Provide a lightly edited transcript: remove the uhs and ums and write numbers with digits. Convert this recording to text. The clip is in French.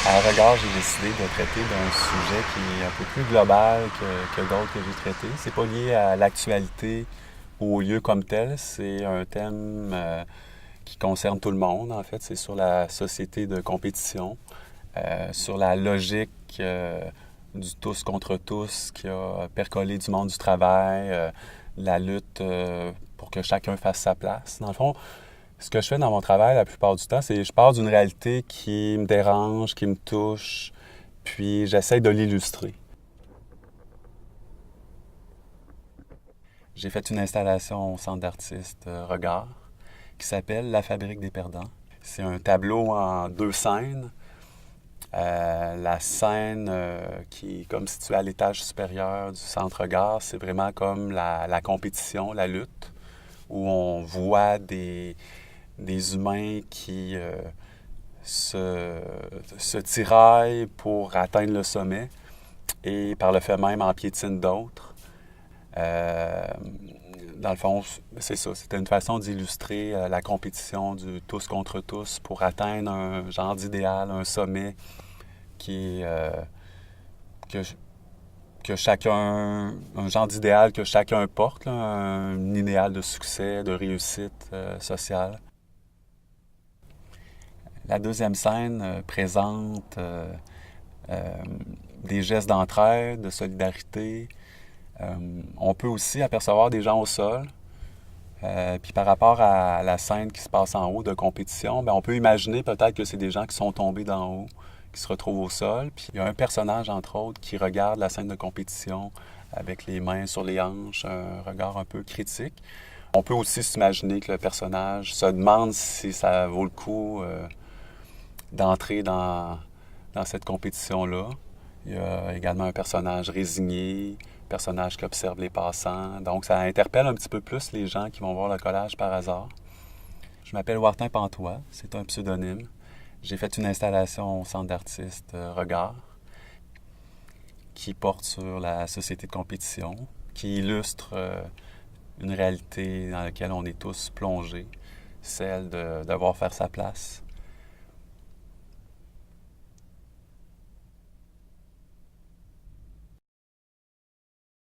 À Regard, j'ai décidé de traiter d'un sujet qui est un peu plus global que d'autres que j'ai traités. C'est pas lié à l'actualité ou au lieu comme tel. C'est un thème qui concerne tout le monde, en fait. C'est sur la société de compétition, sur la logique du tous contre tous qui a percolé du monde du travail, la lutte pour que chacun fasse sa place. Dans le fond, ce que je fais dans mon travail la plupart du temps, c'est que je pars d'une réalité qui me dérange, qui me touche, puis j'essaie de l'illustrer. J'ai fait une installation au centre d'artistes Regard qui s'appelle La Fabrique des perdants. C'est un tableau en deux scènes. La scène qui est comme située à l'étage supérieur du centre Regard, c'est vraiment comme la compétition, la lutte, où on voit des humains qui se tiraillent pour atteindre le sommet et par le fait même en piétinent d'autres. Euh, Dans le fond, c'est ça. C'était une façon d'illustrer la compétition du tous contre tous pour atteindre un genre d'idéal, un sommet qui est que, que chacun, un genre d'idéal que chacun porte, là, un idéal de succès, de réussite sociale. La deuxième scène présente euh, des gestes d'entraide, de solidarité. On peut aussi apercevoir des gens au sol. Puis par rapport à la scène qui se passe en haut de compétition, bien, on peut imaginer peut-être que c'est des gens qui sont tombés d'en haut, qui se retrouvent au sol. Puis il y a un personnage, entre autres, qui regarde la scène de compétition avec les mains sur les hanches, un regard un peu critique. On peut aussi s'imaginer que le personnage se demande si ça vaut le coup d'entrer dans cette compétition-là. Il y a également un personnage résigné, un personnage qui observe les passants. Donc, ça interpelle un petit peu plus les gens qui vont voir le collage par hasard. Je m'appelle Wartin Pantois, c'est un pseudonyme. J'ai fait une installation au centre d'artistes Regard qui porte sur la société de compétition, qui illustre une réalité dans laquelle on est tous plongés, celle de devoir faire sa place.